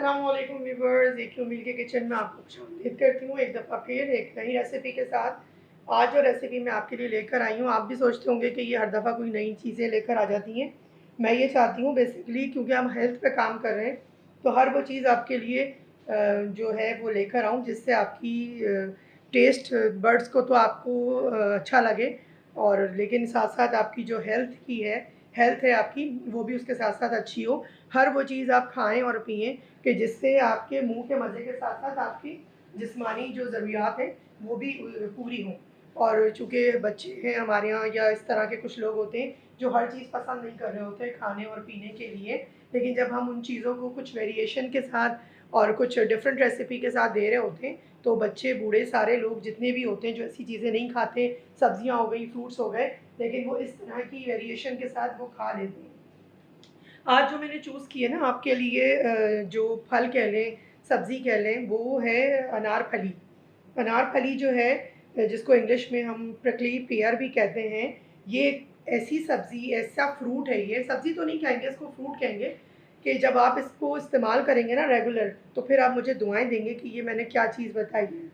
अस्सलामुअलैकुम व्यूवर्स, एक मील के किचन में आपको खुशामदीद करती हूँ एक दफ़ा फिर एक नई रेसिपी के साथ। आज जो रेसिपी मैं आपके लिए लेकर आई हूँ, आप भी सोचते होंगे कि ये हर दफ़ा कोई नई चीज़ें लेकर आ जाती हैं। मैं ये चाहती हूँ बेसिकली, क्योंकि हम हेल्थ पे काम कर रहे हैं, तो हर वो चीज़ आपके लिए जो है वो लेकर आऊँ जिससे आपकी टेस्ट बड्स को तो आपको अच्छा लगे, और लेकिन साथ साथ आपकी जो हेल्थ है आपकी, वो भी उसके साथ साथ अच्छी हो। हर वो चीज़ आप खाएं और पिएं कि जिससे आपके मुंह के मज़े के साथ साथ आपकी जिस्मानी जो ज़रूरियात हैं वो भी पूरी हों। और चूँकि बच्चे हैं हमारे यहाँ, या इस तरह के कुछ लोग होते हैं जो हर चीज़ पसंद नहीं कर रहे होते खाने और पीने के लिए, लेकिन जब हम उन चीज़ों को कुछ वेरिएशन के साथ और कुछ डिफरेंट रेसिपी के साथ दे रहे होते हैं, तो बच्चे बूढ़े सारे लोग जितने भी होते हैं जो ऐसी चीज़ें नहीं खाते, सब्जियां हो गई, फ्रूट्स हो गए, लेकिन वो इस तरह की वेरिएशन के साथ वो खा लेते हैं। आज जो मैंने चूज़ की है ना आपके लिए, जो फल कह लें, सब्ज़ी कह लें, वो है अनारफली। अनारफली जो है, जिसको इंग्लिश में हम प्रिकली पेयर भी कहते हैं, ये एक ऐसी सब्ज़ी, ऐसा फ्रूट है, ये सब्ज़ी तो नहीं कहेंगे, इसको फ्रूट कहेंगे, कि जब आप इसको इस्तेमाल करेंगे ना रेगुलर, तो फिर आप मुझे दुआएँ देंगे कि ये मैंने क्या चीज़ बताई है।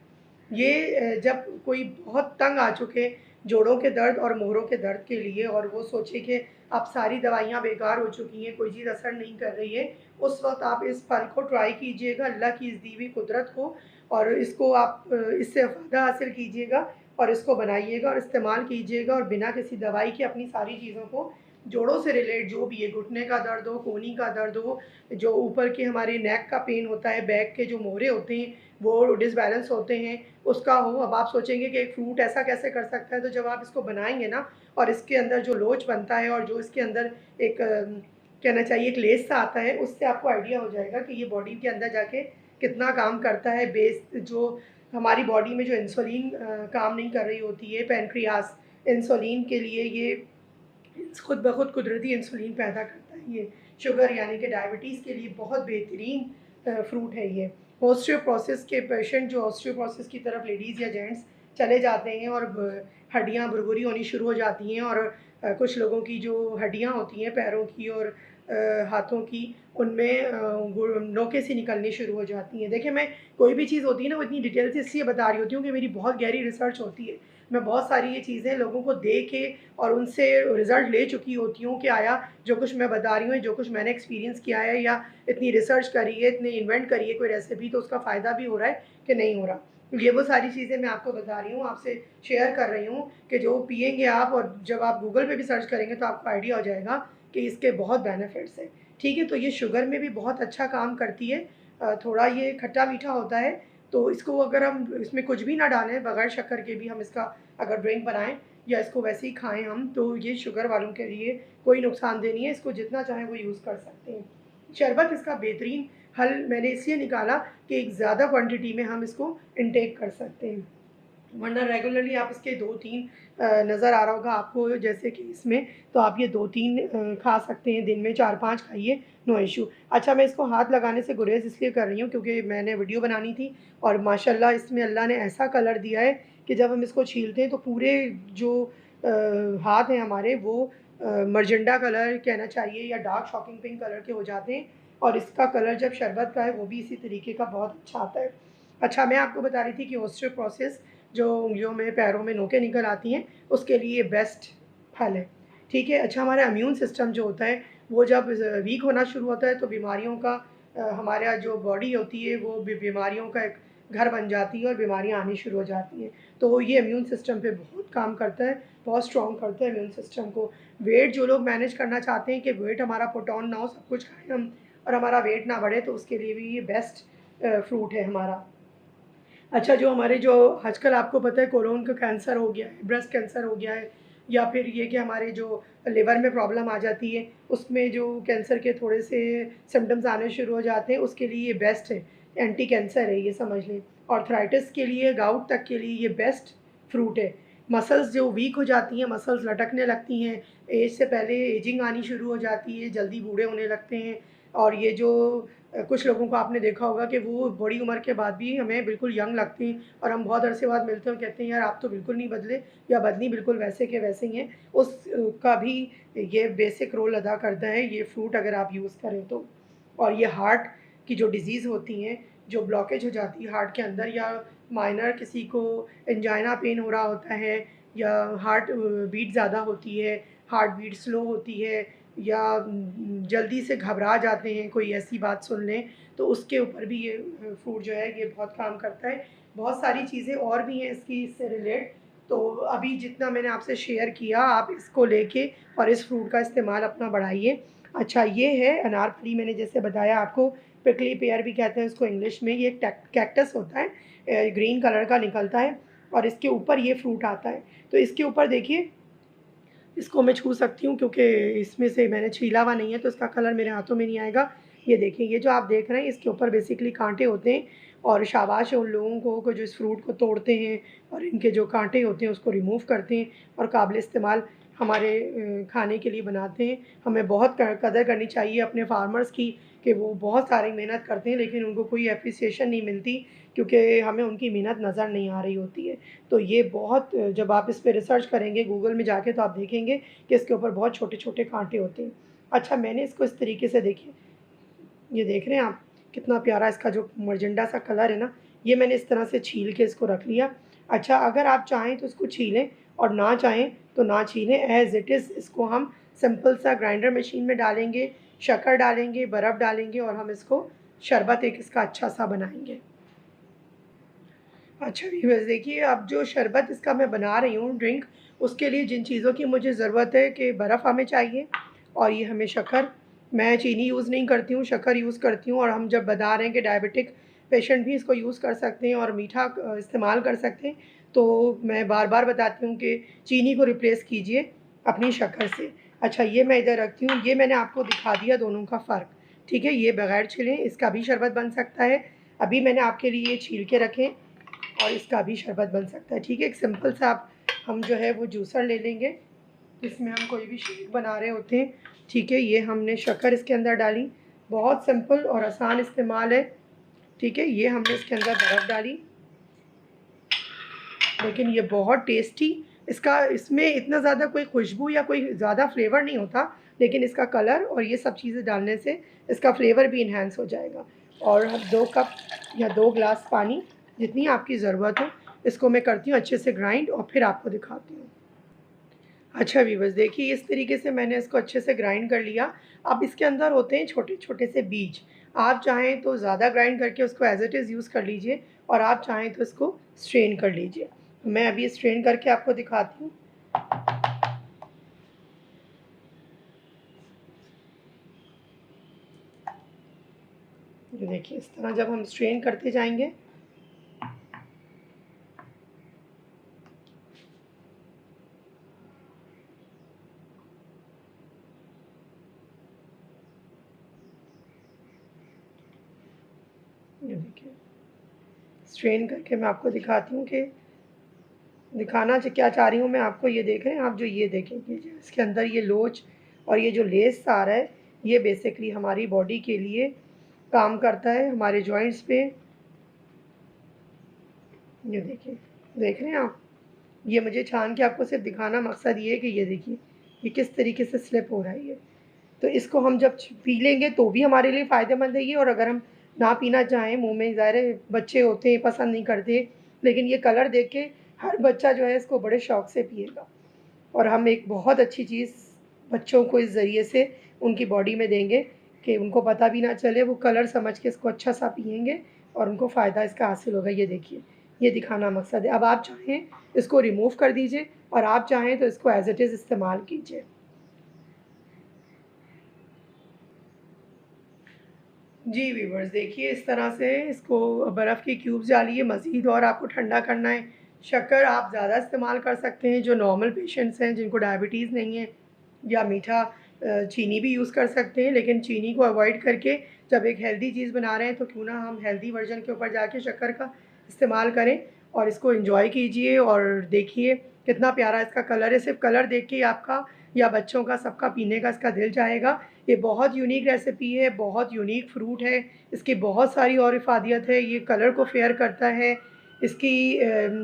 ये जब कोई बहुत तंग आ चुके जोड़ों के दर्द और मोहरों के दर्द के लिए, और वो सोचे कि अब सारी दवाइयाँ बेकार हो चुकी हैं, कोई चीज़ असर नहीं कर रही है, उस वक़्त आप इस फल को ट्राई कीजिएगा, अल्लाह की इस दी हुई कुदरत को, और इसको आप इससे फ़ायदा हासिल कीजिएगा और इसको बनाइएगा और इस्तेमाल कीजिएगा, और बिना किसी दवाई के अपनी सारी चीज़ों को, जोड़ों से रिलेट जो भी है, घुटने का दर्द हो, कोहनी का दर्द हो, जो ऊपर के हमारे नेक का पेन होता है, बैक के जो मोहरे होते हैं वो डिसबैलेंस होते हैं, उसका हो। अब आप सोचेंगे कि एक फ्रूट ऐसा कैसे कर सकता है, तो जब आप इसको बनाएंगे ना, और इसके अंदर जो लोच बनता है और जो इसके अंदर एक कहना चाहिए एक लेस सा आता है, उससे आपको आइडिया हो जाएगा कि ये बॉडी के अंदर जाके कितना काम करता है। बेस जो हमारी बॉडी में जो इंसुलिन काम नहीं कर रही होती है, पेनक्रियास, इंसुलिन के लिए ये खुद ब खुद कुदरती इंसुलिन पैदा करता है। ये शुगर यानी कि डायबिटीज़ के लिए बहुत बेहतरीन फ्रूट है ये। ऑस्टियोपोरोसिस के पेशेंट जो ऑस्टियोपोरोसिस की तरफ लेडीज़ या जेंट्स चले जाते हैं, और हड्डियाँ भुरभुरी होनी शुरू हो जाती हैं, और कुछ लोगों की जो हड्डियाँ होती हैं पैरों की और हाथों की, उनमें नोकें सी निकलनी शुरू हो जाती हैं। देखिए, मैं कोई भी चीज़ होती है ना, वो इतनी डिटेल से इसलिए बता रही होती हूँ कि मेरी बहुत गहरी रिसर्च होती है। मैं बहुत सारी ये चीज़ें लोगों को दे के और उनसे रिज़ल्ट ले चुकी होती हूँ कि आया जो कुछ मैं बता रही हूँ, जो कुछ मैंने एक्सपीरियंस किया है, या इतनी रिसर्च करी है, इतने इन्वेंट करी है कोई रेसिपी, तो उसका फ़ायदा भी हो रहा है कि नहीं हो रहा। ये वो सारी चीज़ें मैं आपको बता रही हूँ, आपसे शेयर कर रही हूँ कि जो पिएँगे आप, और जब आप गूगल पे भी सर्च करेंगे तो आपको आइडिया हो जाएगा कि इसके बहुत बेनिफिट्स हैं। ठीक है, तो ये शुगर में भी बहुत अच्छा काम करती है। थोड़ा ये खट्टा-मीठा होता है, तो इसको अगर हम इसमें कुछ भी ना डालें, बगैर शक्कर के भी हम इसका अगर ड्रिंक बनाएँ या इसको वैसे ही खाएँ हम, तो ये शुगर वालों के लिए कोई नुकसानदेह नहीं है, इसको जितना चाहें वो यूज़ कर सकते हैं। शरबत इसका बेहतरीन हल मैंने इसलिए निकाला कि एक ज़्यादा क्वांटिटी में हम इसको इनटेक कर सकते हैं, वरना रेगुलरली आप इसके 2-3 नज़र आ रहा होगा आपको, जैसे कि इसमें, तो आप ये 2-3 खा सकते हैं, दिन में 4-5 खाइए, नो इश्यू। अच्छा, मैं इसको हाथ लगाने से गुरेज़ इसलिए कर रही हूँ क्योंकि मैंने वीडियो बनानी थी, और माशाल्लाह इसमें अल्लाह ने ऐसा कलर दिया है कि जब हम इसको छीलते हैं तो पूरे जो हाथ हैं हमारे, वो मरजंडा कलर कहना चाहिए या डार्क शॉकिंग पिंक कलर के हो जाते हैं, और इसका कलर जब शरबत का है वो भी इसी तरीके का बहुत अच्छा आता है। अच्छा, मैं आपको बता रही थी कि ऑस्टियोपोरोसिस, जो उंगलियों में, पैरों में नोकें निकल आती हैं, उसके लिए बेस्ट फल है। ठीक है? अच्छा, हमारा इम्यून सिस्टम जो होता है, वो जब वीक होना शुरू होता है, तो बीमारियों का हमारा जो बॉडी होती है वो बीमारियों का एक घर बन जाती है और बीमारियाँ आनी शुरू हो जाती हैं। तो ये इम्यून सिस्टम पे बहुत काम करता है, बहुत स्ट्रॉन्ग करता है इम्यून सिस्टम को। वेट जो लोग मैनेज करना चाहते हैं कि वेट हमारा पुट ऑन ना हो, सब कुछ खाएँ हम और हमारा वेट ना बढ़े, तो उसके लिए भी ये बेस्ट फ्रूट है हमारा। अच्छा, जो हमारे जो आजकल आपको पता है कोलोन का कैंसर हो गया है, ब्रेस्ट कैंसर हो गया है, या फिर ये कि हमारे जो लिवर में प्रॉब्लम आ जाती है, उसमें जो कैंसर के थोड़े से सिम्पटम्स आने शुरू हो जाते हैं, उसके लिए ये बेस्ट है, एंटी कैंसर है ये समझ लें। आर्थराइटिस के लिए, गाउट तक के लिए ये बेस्ट फ्रूट है। मसल्स जो वीक हो जाती हैं, मसल्स लटकने लगती हैं, एज से पहले एजिंग आनी शुरू हो जाती है, जल्दी बूढ़े होने लगते हैं, और ये जो कुछ लोगों को आपने देखा होगा कि वो बड़ी उम्र के बाद भी हमें बिल्कुल यंग लगते हैं, और हम बहुत अरसे बाद मिलते हैं और कहते हैं यार आप तो बिल्कुल नहीं बदले, या बदली बिल्कुल वैसे के वैसे ही हैं। उस का भी ये बेसिक रोल अदा करता है ये फ्रूट, अगर आप यूज़ करें तो। और ये हार्ट की जो डिज़ीज़ होती हैं, जो ब्लॉकेज हो जाती है हार्ट के अंदर, या माइनर किसी को एंजाइना पेन हो रहा होता है, या हार्ट बीट ज़्यादा होती है, हार्ट बीट स्लो होती है, या जल्दी से घबरा जाते हैं, कोई ऐसी बात सुन लें, तो उसके ऊपर भी ये फ्रूट जो है ये बहुत काम करता है। बहुत सारी चीज़ें और भी हैं इसकी, इससे रिलेट। तो अभी जितना मैंने आपसे शेयर किया, आप इसको लेके और इस फ्रूट का इस्तेमाल अपना बढ़ाइए। अच्छा, ये है अनारफली, मैंने जैसे बताया आपको, प्रिकली पेयर भी कहते हैं उसको इंग्लिश में। ये एक कैक्टस होता है, ग्रीन कलर का निकलता है, और इसके ऊपर ये फ्रूट आता है। तो इसके ऊपर देखिए, इसको मैं छू सकती हूँ क्योंकि इसमें से मैंने छीला हुआ नहीं है, तो इसका कलर मेरे हाथों में नहीं आएगा। ये देखिए, ये जो आप देख रहे हैं इसके ऊपर बेसिकली कांटे होते हैं, और शाबाश है उन लोगों को जो इस फ्रूट को तोड़ते हैं और इनके जो कांटे होते हैं उसको रिमूव करते हैं और काबिल इस्तेमाल हमारे खाने के लिए बनाते हैं। हमें बहुत कदर करनी चाहिए अपने फार्मर्स की, कि वो बहुत सारी मेहनत करते हैं लेकिन उनको कोई एप्रिसिएशन नहीं मिलती, क्योंकि हमें उनकी मेहनत नज़र नहीं आ रही होती है। तो ये बहुत, जब आप इस पे रिसर्च करेंगे गूगल में जाके, तो आप देखेंगे कि इसके ऊपर बहुत छोटे-छोटे काँटे होते हैं। अच्छा, मैंने इसको इस तरीके से, देखिए, ये देख रहे हैं आप, कितना प्यारा इसका जो मजेंटा सा कलर है ना, ये मैंने इस तरह से छील के इसको रख लिया। अच्छा, अगर आप चाहें तो इसको छीलें, और ना चाहें तो ना छीलें, एज़ इट इज़ इसको हम सिंपल सा ग्राइंडर मशीन में डालेंगे, शक्कर डालेंगे, बर्फ़ डालेंगे, और हम इसको शरबत एक इसका अच्छा-सा बनाएँगे। अच्छा व्यूअर्स, देखिए, अब जो शरबत इसका मैं बना रही हूँ ड्रिंक, उसके लिए जिन चीज़ों की मुझे ज़रूरत है, कि बर्फ़ हमें चाहिए, और ये हमें शक्कर, मैं चीनी यूज़ नहीं करती हूँ, शक्कर यूज़ करती हूँ। और हम जब बता रहे हैं कि डायबिटिक पेशेंट भी इसको यूज़ कर सकते हैं और मीठा इस्तेमाल कर सकते हैं, तो मैं बार-बार बताती हूँ कि चीनी को रिप्लेस कीजिए अपनी शक्कर से। अच्छा, ये मैं इधर रखती हूँ, ये मैंने आपको दिखा दिया दोनों का फ़र्क, ठीक है? ये बगैर छिले इसका भी शरबत बन सकता है। अभी मैंने आपके लिए ये छील के रखे, और इसका भी शरबत बन सकता है, ठीक है? एक सिंपल सा हम जो है वो जूसर ले लेंगे, जिसमें हम कोई भी शेक बना रहे होते हैं, ठीक है? ये हमने शक्कर इसके अंदर डाली, बहुत सिंपल और आसान इस्तेमाल है, ठीक है? ये हमने इसके अंदर बर्फ़ डाली, लेकिन ये बहुत टेस्टी, इसमें इतना ज़्यादा कोई खुशबू या कोई ज़्यादा फ्लेवर नहीं होता, लेकिन इसका कलर और ये सब चीज़ें डालने से इसका फ्लेवर भी इन्हांस हो जाएगा। और हम 2 कप या 2 ग्लास पानी, जितनी आपकी ज़रूरत हो, इसको मैं करती हूँ अच्छे से ग्राइंड, और फिर आपको दिखाती हूँ। अच्छा व्यूअर्स, देखिए, इस तरीके से मैंने इसको अच्छे से ग्राइंड कर लिया। अब इसके अंदर होते हैं छोटे-छोटे से बीज। आप चाहें तो ज़्यादा ग्राइंड करके उसको एज़ इट इज़ यूज़ कर लीजिए, और आप चाहें तो इसको स्ट्रेन कर लीजिए। मैं अभी स्ट्रेन करके आपको दिखाती हूँ। ये देखिए, इस तरह जब हम स्ट्रेन करते जाएँगे, ये देखिए, स्ट्रेन करके मैं आपको दिखाती हूँ कि दिखाना क्या चाह रही हूँ मैं आपको। ये देख रहे हैं आप, जो ये देखें, ये जो इसके अंदर ये लोच और ये जो लेस आ रहा है, ये बेसिकली हमारी बॉडी के लिए काम करता है, हमारे जॉइंट्स पे। ये देखिए, देख रहे हैं आप? ये मुझे छान के आपको सिर्फ़ दिखाना मकसद ये है कि ये देखिए, ये किस तरीके से स्लिप हो रहा है ये। तो इसको हम जब पी लेंगे तो भी हमारे लिए फ़ायदेमंद है ये, और अगर हम ना पीना चाहें, मुँह में, ज़ाहिर है बच्चे होते हैं पसंद नहीं करते, लेकिन ये कलर देख के हर बच्चा जो है इसको बड़े शौक से पिएगा। और हम एक बहुत अच्छी चीज़ बच्चों को इस ज़रिए से उनकी बॉडी में देंगे, कि उनको पता भी ना चले, वो कलर समझ के इसको अच्छा-सा पिएँगे और उनको फ़ायदा इसका हासिल होगा। ये देखिए, ये दिखाना मकसद है। अब आप चाहें इसको रिमूव कर दीजिए, और आप चाहें तो इसको एज़ इट इज़ इस्तेमाल कीजिए। जी व्यूअर्स, देखिए, इस तरह से इसको बर्फ़ की क्यूब्स डालिए। मज़ीद और आपको ठंडा करना है, शक्कर आप ज़्यादा इस्तेमाल कर सकते हैं, जो नॉर्मल पेशेंट्स हैं जिनको डायबिटीज़ नहीं है, या मीठा चीनी भी यूज़ कर सकते हैं, लेकिन चीनी को अवॉइड करके जब एक हेल्दी चीज़ बना रहे हैं, तो क्यों ना हम हेल्दी वर्ज़न के ऊपर जाके शक्कर का इस्तेमाल करें, और इसको एन्जॉय कीजिए। और देखिए, कितना प्यारा इसका कलर है, सिर्फ़ कलर देख के ही आपका या बच्चों का, सबका पीने का इसका दिल चाहेगा। ये बहुत यूनिक रेसिपी है, बहुत यूनिक फ्रूट है, इसकी बहुत सारी और इफ़ादियत है। ये कलर को फ़ेयर करता है, इसकी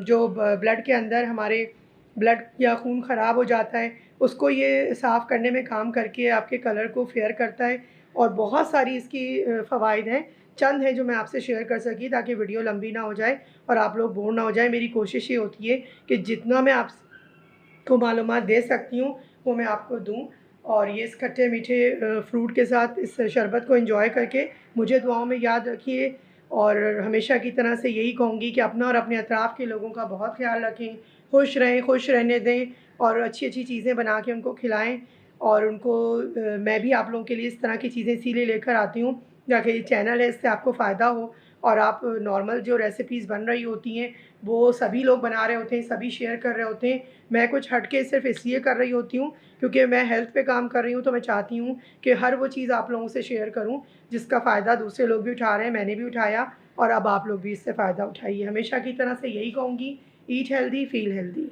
जो ब्लड के अंदर हमारे ब्लड या खून ख़राब हो जाता है, उसको ये साफ़ करने में काम करके आपके कलर को फ़ेयर करता है, और बहुत सारी इसकी फ़वाइद हैं। चंद हैं जो मैं आपसे शेयर कर सकी, ताकि वीडियो लंबी ना हो जाए और आप लोग बोर ना हो जाए। मेरी कोशिश ये होती है कि जितना मैं आपको मालूमात दे सकती हूँ वो मैं आपको दूँ। और ये इस खट्टे मीठे फ्रूट के साथ इस शरबत को एंजॉय करके मुझे दुआओं में याद रखिए। और हमेशा की तरह से यही कहूँगी कि अपना और अपने अतराफ़ के लोगों का बहुत ख़्याल रखें, खुश रहें, खुश रहने दें और अच्छी-अच्छी चीज़ें बना के उनको खिलाएँ। और उनको मैं भी आप लोगों के लिए इस तरह की चीज़ें इसीलिए लेकर आती हूँ ताकि ये चैनल है, इससे आपको फ़ायदा हो। और आप नॉर्मल जो रेसिपीज़ बन रही होती हैं वो सभी लोग बना रहे होते हैं, सभी शेयर कर रहे होते हैं। मैं कुछ हट के सिर्फ़ इसलिए कर रही होती हूँ क्योंकि मैं हेल्थ पे काम कर रही हूँ, तो मैं चाहती हूँ कि हर वो चीज़ आप लोगों से शेयर करूँ जिसका फ़ायदा दूसरे लोग भी उठा रहे हैं, मैंने भी उठाया और अब आप लोग भी इससे फ़ायदा उठाइए। हमेशा की तरह से यही कहूँगी, ईट हेल्दी, फ़ील हेल्दी।